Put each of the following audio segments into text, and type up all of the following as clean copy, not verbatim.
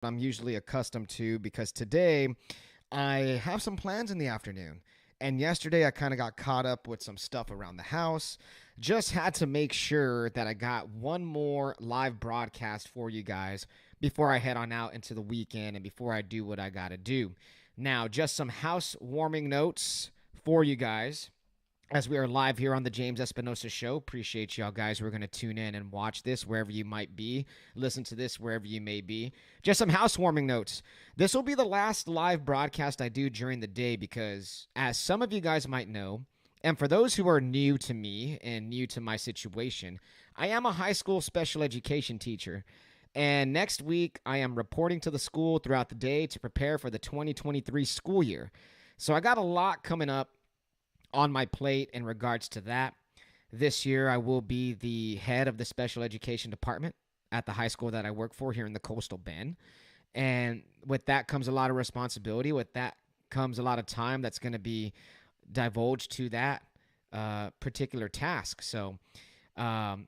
I'm usually accustomed to because today I have some plans in the afternoon. And yesterday I kind of got caught up with some stuff around the house. Just had to make sure that I got one more live broadcast for you guys before I head on out into the weekend and before I do what I got to do. Now, just some housewarming notes for you guys as we are live here on the James Espinosa Show. Appreciate y'all guys who are going to tune in and watch this wherever you might be. Listen to this wherever you may be. Just some housewarming notes. This will be the last live broadcast I do during the day because, as some of you guys might know, and for those who are new to me and new to my situation, I am a high school special education teacher. And next week, I am reporting to the school throughout the day to prepare for the 2023 school year. So I got a lot coming up on my plate in regards to that. This year, I will be the head of the special education department at the high school that I work for here in the Coastal Bend. And with that comes a lot of responsibility. With that comes a lot of time that's going to be divulged to that particular task. So I'm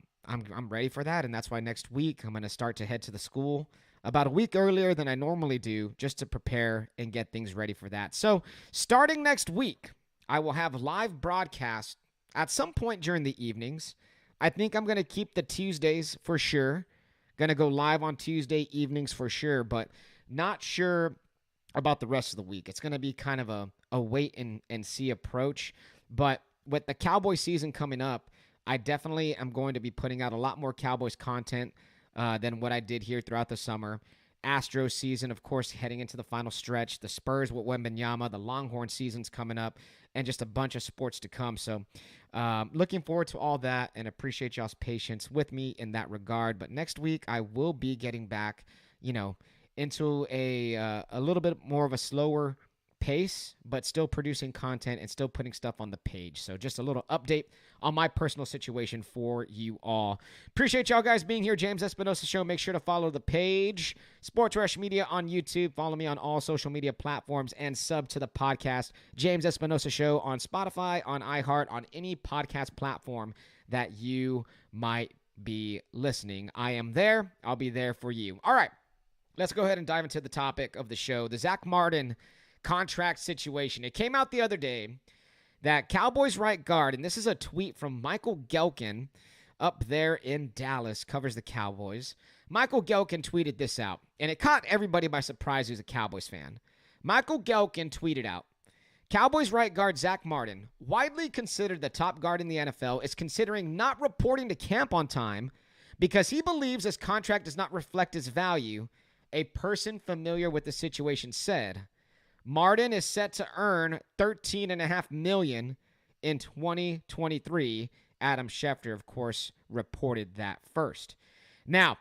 ready for that. And that's why next week I'm going to start to head to the school about a week earlier than I normally do just to prepare and get things ready for that. So starting next week, I will have live broadcasts at some point during the evenings. I think I'm going to keep the Tuesdays for sure. Going to go live on Tuesday evenings for sure, but not sure about the rest of the week. It's going to be kind of a wait and see approach. But with the Cowboy season coming up, I definitely am going to be putting out a lot more Cowboys content than what I did here throughout the summer. Astros season, of course, heading into the final stretch. The Spurs with Wembanyama, the Longhorn season's coming up, and just a bunch of sports to come. So looking forward to all that and appreciate y'all's patience with me in that regard. But next week, I will be getting back, into a little bit more of a slower pace, but still producing content and still putting stuff on the page. So just a little update on my personal situation for you all. Appreciate y'all guys being here. James Espinosa Show. Make sure to follow the page. Sports Rush Media on YouTube. Follow me on all social media platforms and sub to the podcast. James Espinosa Show on Spotify, on iHeart, on any podcast platform that you might be listening. I am there. I'll be there for you. All right. Let's go ahead and dive into the topic of the show. The Zack Martin contract situation. It came out the other day that Cowboys right guard, and this is a tweet from Michael Gelkin up there in Dallas, covers the Cowboys. Michael Gelkin tweeted this out, and it caught everybody by surprise who's a Cowboys fan. Michael Gelkin tweeted out, Cowboys right guard Zack Martin, widely considered the top guard in the NFL, is considering not reporting to camp on time because he believes his contract does not reflect his value. A person familiar with the situation said, Martin is set to earn $13.5 million in 2023. Adam Schefter, of course, reported that first. Now,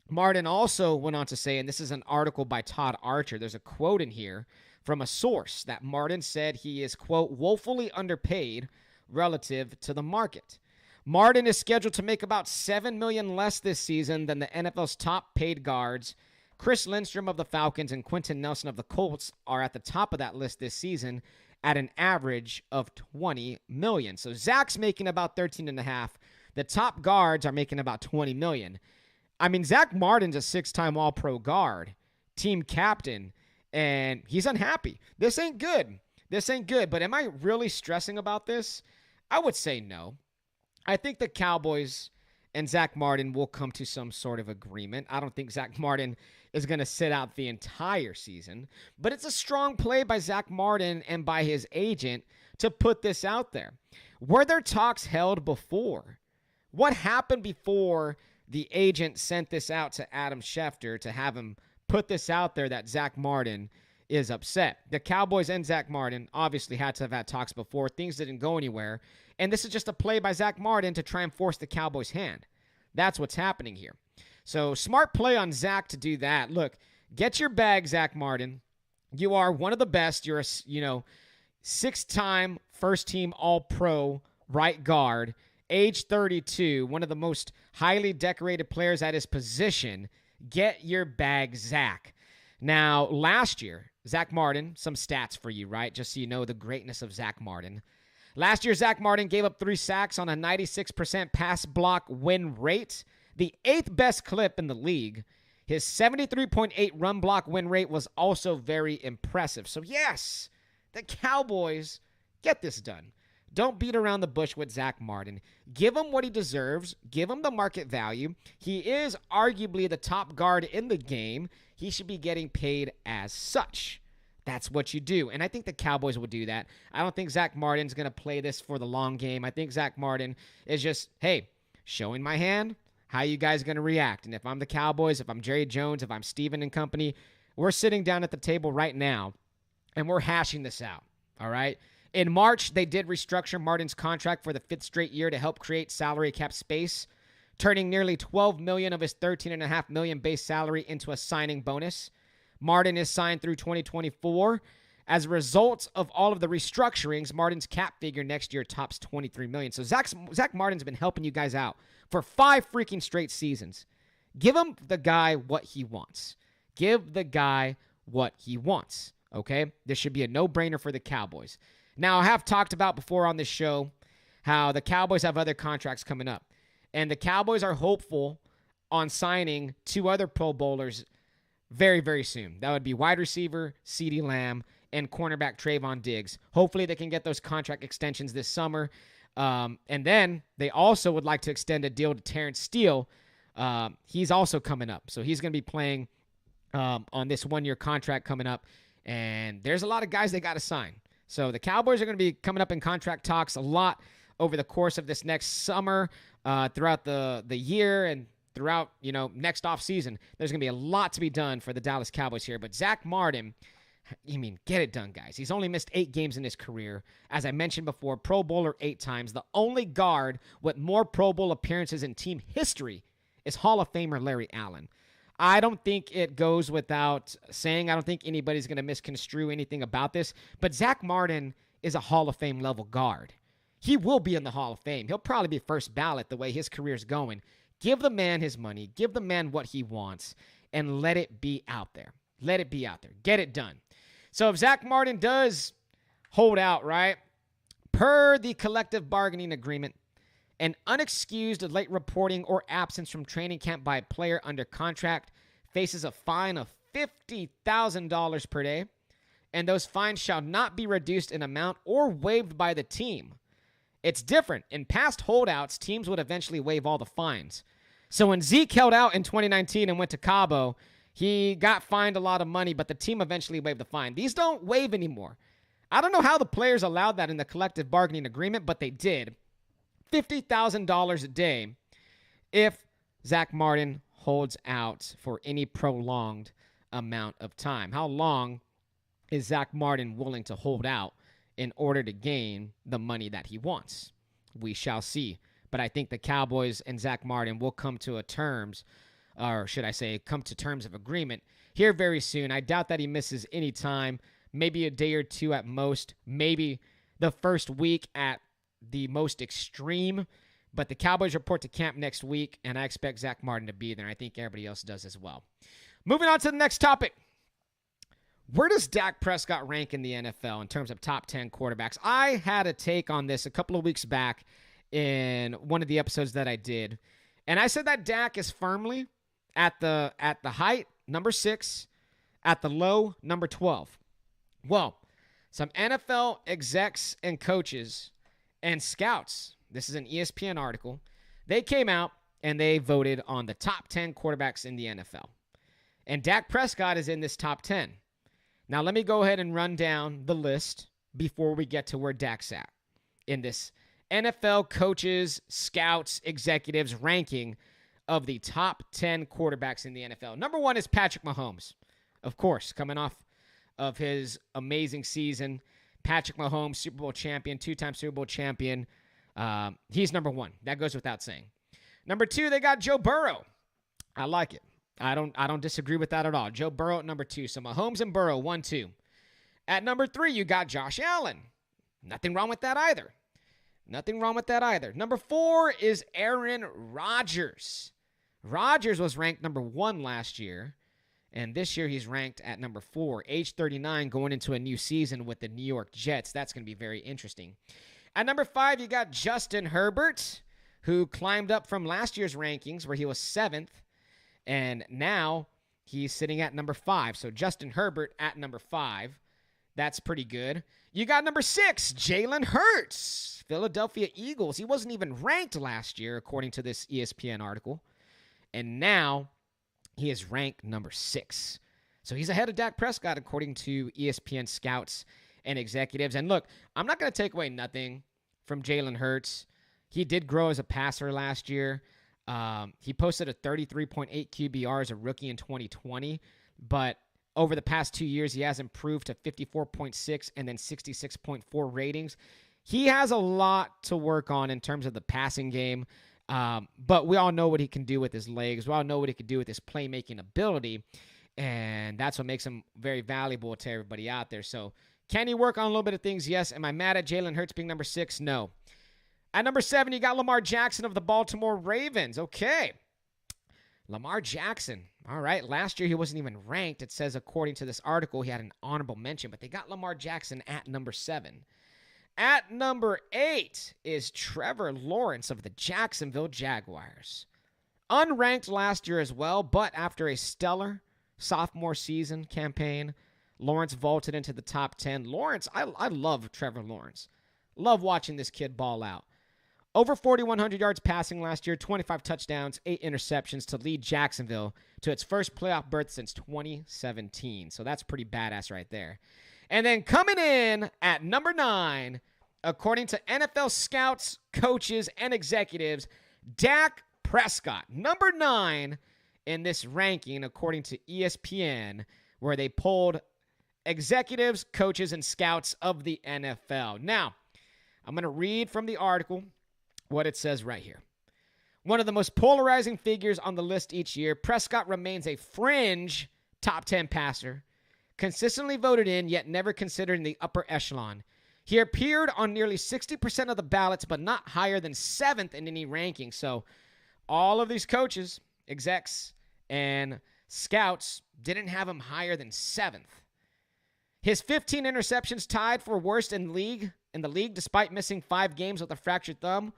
Martin also went on to say, and this is an article by Todd Archer, there's a quote in here from a source that Martin said he is, quote, woefully underpaid relative to the market. Martin is scheduled to make about $7 million less this season than the NFL's top paid guards. Chris Lindstrom of the Falcons and Quentin Nelson of the Colts are at the top of that list this season at an average of $20 million. So Zach's making about $13.5 million. The top guards are making about $20 million. I mean, Zack Martin's a 6-time All-Pro guard, team captain, and he's unhappy. This ain't good. This ain't good. But am I really stressing about this? I would say no. I think the Cowboys and Zack Martin will come to some sort of agreement. I don't think Zack Martin is going to sit out the entire season, but it's a strong play by Zack Martin and by his agent to put this out there. Were there talks held before? What happened before the agent sent this out to Adam Schefter to have him put this out there that Zack Martin is upset? The Cowboys and Zack Martin obviously had to have had talks before. Things didn't go anywhere. And this is just a play by Zack Martin to try and force the Cowboys' hand. That's what's happening here. So smart play on Zach to do that. Look, get your bag, Zack Martin. You are one of the best. You're a 6-time first-team All-Pro right guard, age 32, one of the most highly decorated players at his position. Get your bag, Zach. Now, last year, Zack Martin, some stats for you, right? Just so you know the greatness of Zack Martin. Last year, Zack Martin gave up 3 sacks on a 96% pass block win rate, the 8th best clip in the league. His 73.8 run block win rate was also very impressive. So, yes, the Cowboys get this done. Don't beat around the bush with Zack Martin. Give him what he deserves. Give him the market value. He is arguably the top guard in the game. He should be getting paid as such. That's what you do. And I think the Cowboys will do that. I don't think Zack Martin's going to play this for the long game. I think Zack Martin is just, hey, showing my hand, how you guys going to react? And if I'm the Cowboys, if I'm Jerry Jones, if I'm Steven and company, we're sitting down at the table right now, and we're hashing this out, all right? In March, they did restructure Martin's contract for the 5th straight year to help create salary cap space, turning nearly $12 million of his $13.5 million base salary into a signing bonus. Martin is signed through 2024. As a result of all of the restructurings, Martin's cap figure next year tops $23 million. So Zack Martin's been helping you guys out for 5 freaking straight seasons. Give him the guy what he wants. Give the guy what he wants, okay? This should be a no-brainer for the Cowboys. Now, I have talked about before on this show how the Cowboys have other contracts coming up. And the Cowboys are hopeful on signing 2 other Pro Bowlers very, very soon. That would be wide receiver CeeDee Lamb and cornerback Trayvon Diggs. Hopefully they can get those contract extensions this summer. And then they also would like to extend a deal to Terrence Steele. He's also coming up. So he's going to be playing on this 1-year contract coming up. And there's a lot of guys they got to sign. So the Cowboys are going to be coming up in contract talks a lot over the course of this next summer, throughout the year and throughout, next offseason. There's going to be a lot to be done for the Dallas Cowboys here. But Zack Martin, get it done, guys. He's only missed 8 games in his career. As I mentioned before, Pro Bowler 8 times. The only guard with more Pro Bowl appearances in team history is Hall of Famer Larry Allen. I don't think it goes without saying. I don't think anybody's going to misconstrue anything about this. But Zack Martin is a Hall of Fame level guard. He will be in the Hall of Fame. He'll probably be first ballot the way his career's going. Give the man his money. Give the man what he wants. And let it be out there. Let it be out there. Get it done. So if Zack Martin does hold out, right, per the collective bargaining agreement, an unexcused late reporting or absence from training camp by a player under contract faces a fine of $50,000 per day, and those fines shall not be reduced in amount or waived by the team. It's different. In past holdouts, teams would eventually waive all the fines. So when Zeke held out in 2019 and went to Cabo, he got fined a lot of money, but the team eventually waived the fine. These don't waive anymore. I don't know how the players allowed that in the collective bargaining agreement, but they did. $50,000 a day if Zack Martin holds out for any prolonged amount of time. How long is Zack Martin willing to hold out in order to gain the money that he wants? We shall see. But I think the Cowboys and Zack Martin will come to terms of agreement here very soon. I doubt that he misses any time, maybe a day or two at most, maybe the first week at the most extreme. But the Cowboys report to camp next week, and I expect Zack Martin to be there. I think everybody else does as well. Moving on to the next topic. Where does Dak Prescott rank in the NFL in terms of top 10 quarterbacks? I had a take on this a couple of weeks back in one of the episodes that I did, and I said that Dak is firmly at the height, number 6, at the low, number 12. Well, some NFL execs and coaches and scouts, this is an ESPN article, they came out and they voted on the top 10 quarterbacks in the NFL. And Dak Prescott is in this top 10. Now, let me go ahead and run down the list before we get to where Dak's at in this NFL coaches, scouts, executives ranking of the top 10 quarterbacks in the NFL. Number 1 is Patrick Mahomes. Of course, coming off of his amazing season. Patrick Mahomes, Super Bowl champion, 2-time Super Bowl champion. He's number 1. That goes without saying. Number 2, they got Joe Burrow. I like it. I don't disagree with that at all. Joe Burrow at number 2. So Mahomes and Burrow, 1, 2. At number 3, you got Josh Allen. Nothing wrong with that either. Number 4 is Aaron Rodgers. Rodgers was ranked number 1 last year. And this year he's ranked at number 4, age 39, going into a new season with the New York Jets. That's going to be very interesting. At number 5, you got Justin Herbert, who climbed up from last year's rankings where he was 7th. And now He's sitting at number 5. So Justin Herbert at number 5. That's pretty good. You got number 6, Jalen Hurts, Philadelphia Eagles. He wasn't even ranked last year, according to this ESPN article. And now he is ranked number 6. So he's ahead of Dak Prescott, according to ESPN scouts and executives. And look, I'm not going to take away nothing from Jalen Hurts. He did grow as a passer last year. He posted a 33.8 QBR as a rookie in 2020, but over the past 2 years, he has improved to 54.6 and then 66.4 ratings. He has a lot to work on in terms of the passing game, but we all know what he can do with his legs. We all know what he can do with his playmaking ability, and that's what makes him very valuable to everybody out there. So can he work on a little bit of things? Yes. Am I mad at Jalen Hurts being number 6? No. At number 7, you got Lamar Jackson of the Baltimore Ravens. Okay. Lamar Jackson. All right. Last year, he wasn't even ranked. It says, according to this article, he had an honorable mention, but they got Lamar Jackson at number 7. At number 8 is Trevor Lawrence of the Jacksonville Jaguars. Unranked last year as well, but after a stellar sophomore season campaign, Lawrence vaulted into the top 10. Lawrence, I love Trevor Lawrence. Love watching this kid ball out. Over 4,100 yards passing last year, 25 touchdowns, 8 interceptions to lead Jacksonville to its first playoff berth since 2017. So that's pretty badass right there. And then coming in at number 9, according to NFL scouts, coaches, and executives, Dak Prescott. Number 9 in this ranking, according to ESPN, where they polled executives, coaches, and scouts of the NFL. Now, I'm going to read from the article what it says right here. One of the most polarizing figures on the list each year, Prescott remains a fringe top 10 passer, consistently voted in, yet never considered in the upper echelon. He appeared on nearly 60% of the ballots, but not higher than 7th in any ranking. So all of these coaches, execs, and scouts didn't have him higher than 7th. His 15 interceptions tied for worst in the league, despite missing 5 games with a fractured thumb.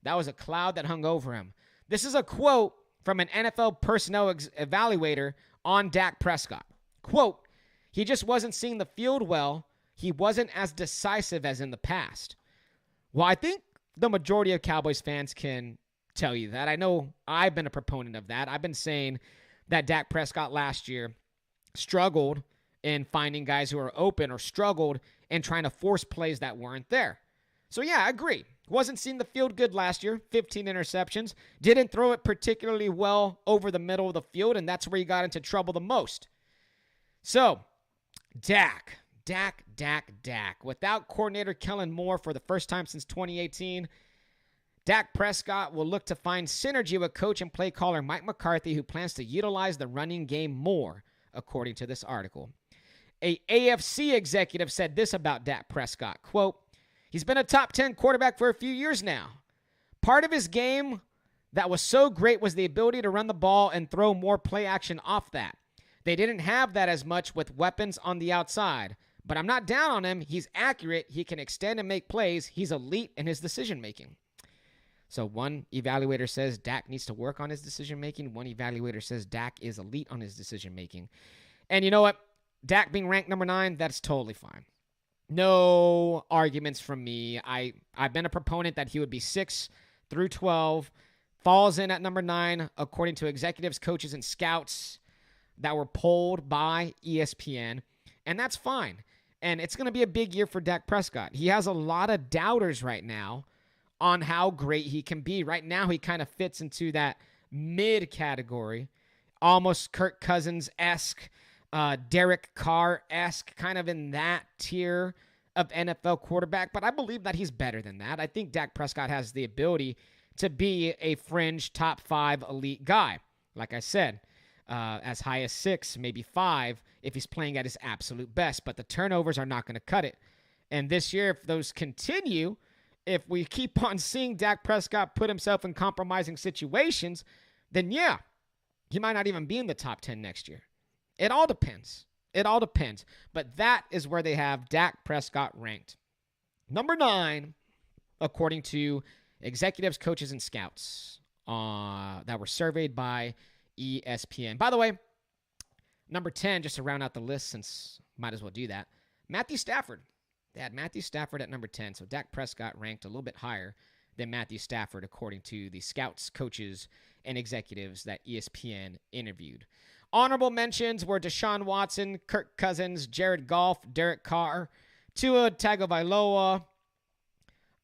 That was a cloud that hung over him. This is a quote from an NFL personnel evaluator on Dak Prescott. Quote, he just wasn't seeing the field well. He wasn't as decisive as in the past. Well, I think the majority of Cowboys fans can tell you that. I know I've been a proponent of that. I've been saying that Dak Prescott last year struggled in finding guys who are open or struggled in trying to force plays that weren't there. So, yeah, I agree. Wasn't seeing the field good last year. 15 interceptions. Didn't throw it particularly well over the middle of the field, and that's where he got into trouble the most. So, Dak. Without coordinator Kellen Moore for the first time since 2018, Dak Prescott will look to find synergy with coach and play caller Mike McCarthy, who plans to utilize the running game more, according to this article. A AFC executive said this about Dak Prescott, quote, he's been a top 10 quarterback for a few years now. Part of his game that was so great was the ability to run the ball and throw more play action off that. They didn't have that as much with weapons on the outside. But I'm not down on him. He's accurate. He can extend and make plays. He's elite in his decision-making. So one evaluator says Dak needs to work on his decision-making. One evaluator says Dak is elite on his decision-making. And you know what? Dak being ranked number 9, that's totally fine. No arguments from me. I've been a proponent that he would be 6 through 12. Falls in at number 9, according to executives, coaches, and scouts that were polled by ESPN. And that's fine. And it's going to be a big year for Dak Prescott. He has a lot of doubters right now on how great he can be. Right now, he kind of fits into that mid category, almost Kirk Cousins-esque, Derek Carr-esque, kind of in that tier of NFL quarterback. But I believe that he's better than that. I think Dak Prescott has the ability to be a fringe top 5 elite guy. Like I said, as high as 6, maybe 5, if he's playing at his absolute best. But the turnovers are not going to cut it. And this year, if those continue, if we keep on seeing Dak Prescott put himself in compromising situations, then yeah, he might not even be in the top 10 next year. It all depends. But that is where they have Dak Prescott ranked. Number 9, according to executives, coaches, and scouts that were surveyed by ESPN. By the way, Number 10, just to round out the list, since might as well do that, Matthew Stafford. They had Matthew Stafford at number 10, so Dak Prescott ranked a little bit higher than Matthew Stafford, according to the scouts, coaches, and executives that ESPN interviewed. Honorable mentions were Deshaun Watson, Kirk Cousins, Jared Goff, Derek Carr, Tua Tagovailoa,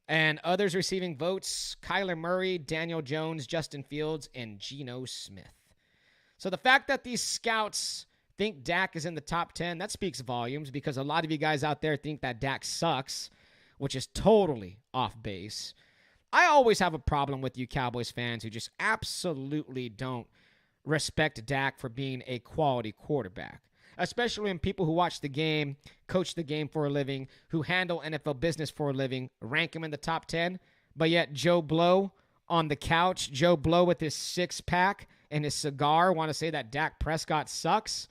and others receiving votes, Kyler Murray, Daniel Jones, Justin Fields, and Geno Smith. So the fact that these scouts think Dak is in the top 10, that speaks volumes, because a lot of you guys out there think that Dak sucks, which is totally off base. I always have a problem with you Cowboys fans who just absolutely don't respect Dak for being a quality quarterback, especially when people who watch the game, coach the game for a living, who handle NFL business for a living, rank him in the top 10, but yet Joe Blow on the couch, Joe Blow with his six-pack and his cigar, want to say that Dak Prescott sucks.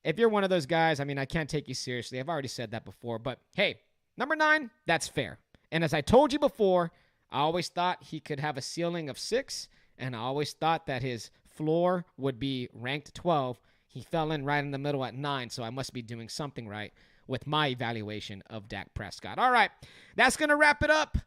If you're one of those guys, I mean, I can't take you seriously. I've already said that before, but hey, number 9, that's fair. And as I told you before, I always thought he could have a ceiling of 6, and I always thought that his floor would be ranked 12. He fell in right in the middle at 9, so I must be doing something right with my evaluation of Dak Prescott. All right, that's going to wrap it up.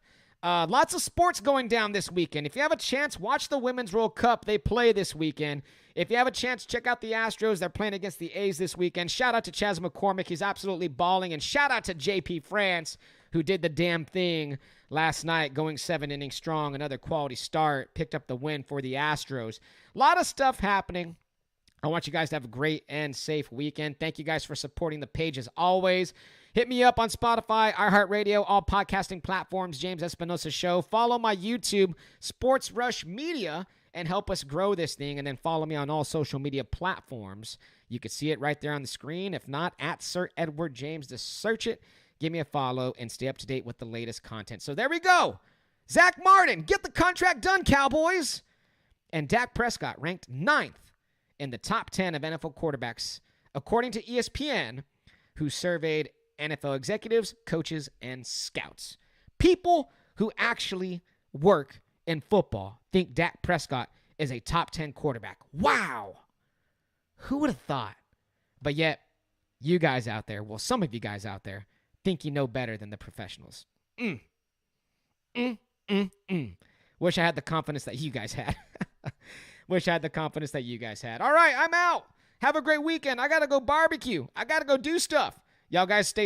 Lots of sports going down this weekend. If you have a chance, watch the Women's World Cup. They play this weekend. If you have a chance, check out the Astros. They're playing against the A's this weekend. Shout out to Chaz McCormick. He's absolutely balling. And shout out to JP France, who did the damn thing last night, going 7 innings strong. Another quality start. Picked up the win for the Astros. A lot of stuff happening. I want you guys to have a great and safe weekend. Thank you guys for supporting the page as always. Hit me up on Spotify, iHeartRadio, all podcasting platforms, James Espinosa Show. Follow my YouTube, Sports Rush Media, and help us grow this thing. And then follow me on all social media platforms. You can see it right there on the screen. If not, at Sir Edward James, to search it. Give me a follow and stay up to date with the latest content. So there we go. Zack Martin, get the contract done, Cowboys. And Dak Prescott ranked 9th in the top 10 of NFL quarterbacks, according to ESPN, who surveyed NFL executives, coaches, and scouts. People who actually work in football think Dak Prescott is a top 10 quarterback. Wow. Who would have thought? But yet, you guys out there, well, some of you guys out there, think you know better than the professionals. Wish I had the confidence that you guys had. Wish I had the confidence that you guys had. All right, I'm out. Have a great weekend. I got to go barbecue. I got to go do stuff. Y'all guys stay